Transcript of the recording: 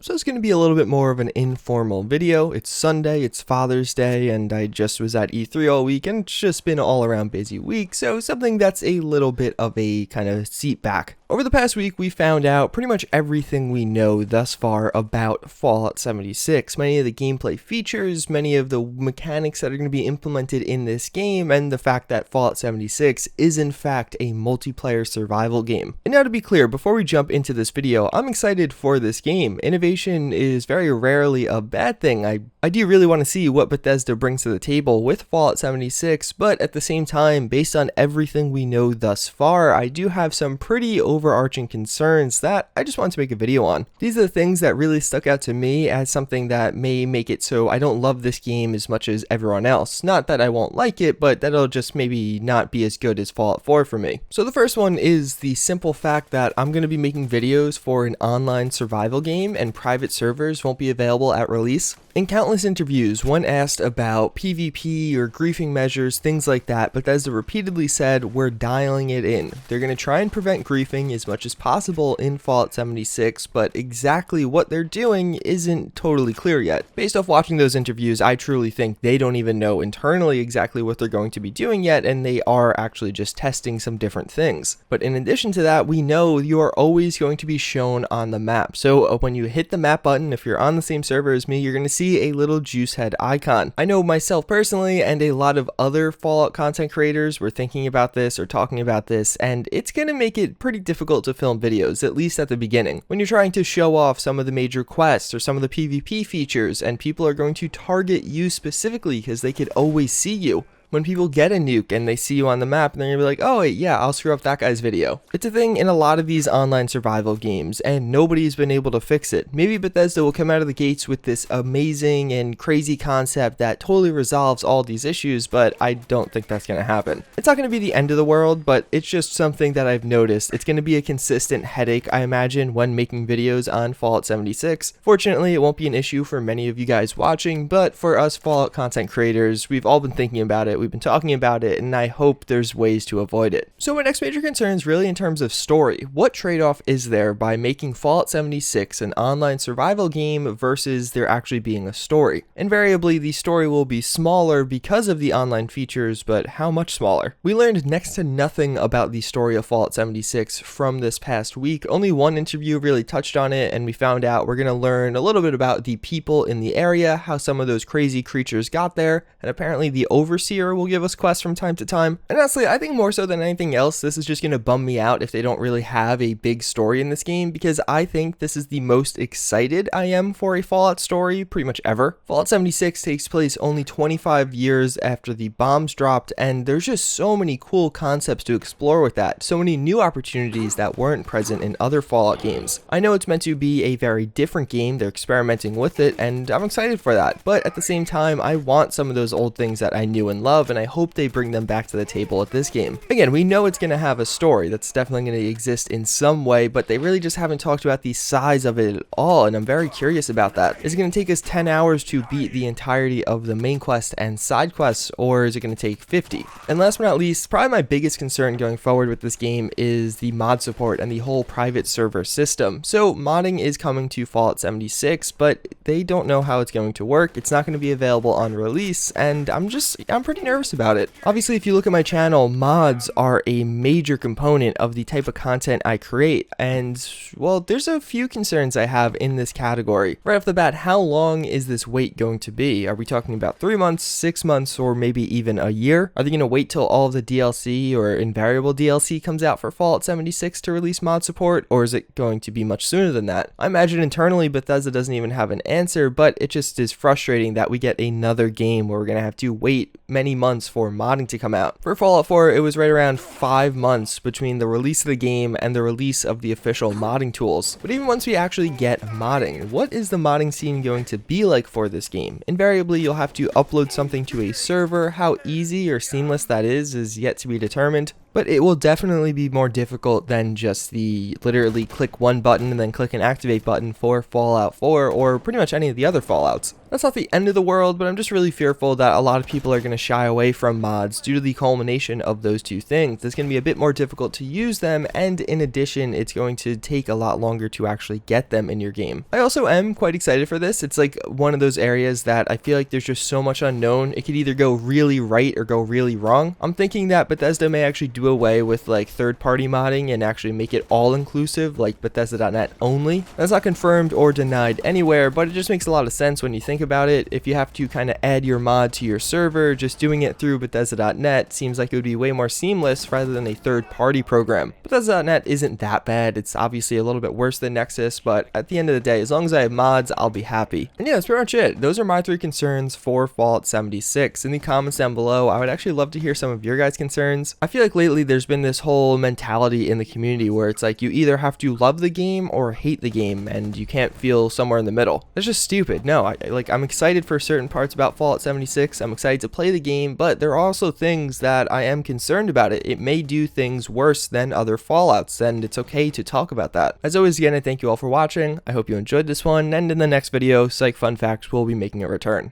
So it's going to be a little bit more of an informal video. It's Sunday, it's Father's Day, and I just was at E3 all week, and it's just been all around busy week, so something that's a little bit of a kind of seat back. Over the past week, we found out pretty much everything we know thus far about Fallout 76. Many of the gameplay features, many of the mechanics that are going to be implemented in this game, and the fact that Fallout 76 is in fact a multiplayer survival game. And now to be clear, before we jump into this video, I'm excited for this game. Innovation is very rarely a bad thing. I do really want to see what Bethesda brings to the table with Fallout 76, but at the same time, based on everything we know thus far, I do have some pretty overarching concerns that I just wanted to make a video on. These are the things that really stuck out to me as something that may make it so I don't love this game as much as everyone else. Not that I won't like it, but that'll just maybe not be as good as Fallout 4 for me. So the first one is the simple fact that I'm going to be making videos for an online survival game and private servers won't be available at release. In countless interviews, when asked about PvP or griefing measures, things like that, Bethesda repeatedly said, we're dialing it in. They're going to try and prevent griefing as much as possible in Fallout 76, but exactly what they're doing isn't totally clear yet. Based off watching those interviews, I truly think they don't even know internally exactly what they're going to be doing yet, and they are actually just testing some different things. But in addition to that, we know you are always going to be shown on the map. So when you hit the map button, if you're on the same server as me, you're going to see a little JuiceHead icon. I know myself personally and a lot of other Fallout content creators were thinking about this or talking about this, and it's going to make it pretty difficult to film videos, at least at the beginning. When you're trying to show off some of the major quests or some of the PvP features, and people are going to target you specifically because they could always see you. When people get a nuke and they see you on the map, and they're gonna be like, oh wait, yeah, I'll screw up that guy's video. It's a thing in a lot of these online survival games, and nobody's been able to fix it. Maybe Bethesda will come out of the gates with this amazing and crazy concept that totally resolves all these issues, but I don't think that's gonna happen. It's not gonna be the end of the world, but it's just something that I've noticed. It's gonna be a consistent headache, I imagine, when making videos on Fallout 76. Fortunately, it won't be an issue for many of you guys watching, but for us Fallout content creators, we've all been thinking about it. We've been talking about it, and I hope there's ways to avoid it. So my next major concern is really in terms of story. What trade-off is there by making Fallout 76 an online survival game versus there actually being a story? Invariably, the story will be smaller because of the online features, but how much smaller? We learned next to nothing about the story of Fallout 76 from this past week. Only one interview really touched on it, and we found out we're going to learn a little bit about the people in the area, how some of those crazy creatures got there, and apparently the Overseer will give us quests from time to time. And honestly, I think more so than anything else, this is just going to bum me out if they don't really have a big story in this game, because I think this is the most excited I am for a Fallout story pretty much ever. Fallout 76 takes place only 25 years after the bombs dropped, and there's just so many cool concepts to explore with that, so many new opportunities that weren't present in other Fallout games. I know it's meant to be a very different game, they're experimenting with it, and I'm excited for that, but at the same time, I want some of those old things that I knew and love, and I hope they bring them back to the table at this game. Again, we know it's going to have a story that's definitely going to exist in some way, but they really just haven't talked about the size of it at all, and I'm very curious about that. Is it going to take us 10 hours to beat the entirety of the main quest and side quests, or is it going to take 50? And last but not least, probably my biggest concern going forward with this game is the mod support and the whole private server system. So modding is coming to Fallout 76, but they don't know how it's going to work. It's not going to be available on release, and I'm pretty nervous about it. Obviously, if you look at my channel, mods are a major component of the type of content I create, and well, there's a few concerns I have in this category. Right off the bat, how long is this wait going to be? Are we talking about 3 months, 6 months, or maybe even a year? Are they going to wait till all of the DLC or invariable DLC comes out for Fallout 76 to release mod support, or is it going to be much sooner than that? I imagine internally Bethesda doesn't even have an answer, but it just is frustrating that we get another game where we're going to have to wait many months for modding to come out. For Fallout 4, it was right around 5 months between the release of the game and the release of the official modding tools. But even once we actually get modding, what is the modding scene going to be like for this game? Invariably, you'll have to upload something to a server. How easy or seamless that is yet to be determined. But it will definitely be more difficult than just the literally click one button and then click an activate button for Fallout 4 or pretty much any of the other Fallouts. That's not the end of the world, but I'm just really fearful that a lot of people are going to shy away from mods due to the culmination of those two things. It's going to be a bit more difficult to use them, and in addition, it's going to take a lot longer to actually get them in your game. I also am quite excited for this. It's like one of those areas that I feel like there's just so much unknown. It could either go really right or go really wrong. I'm thinking that Bethesda may actually do away with like third-party modding and actually make it all-inclusive, like Bethesda.net only. That's not confirmed or denied anywhere, but it just makes a lot of sense when you think about it. If you have to kind of add your mod to your server, just doing it through Bethesda.net seems like it would be way more seamless rather than a third-party program. Bethesda.net isn't that bad. It's obviously a little bit worse than Nexus, but at the end of the day, as long as I have mods, I'll be happy. And yeah, that's pretty much it. Those are my 3 concerns for Fallout 76. In the comments down below, I would actually love to hear some of your guys' concerns. I feel like lately there's been this whole mentality in the community where it's like you either have to love the game or hate the game, and you can't feel somewhere in the middle. That's just stupid. No, I'm excited for certain parts about Fallout 76. I'm excited to play the game, but there are also things that I am concerned about it. It may do things worse than other Fallouts, and it's okay to talk about that. As always, again, I thank you all for watching. I hope you enjoyed this one, and in the next video, Psych Fun Facts will be making a return.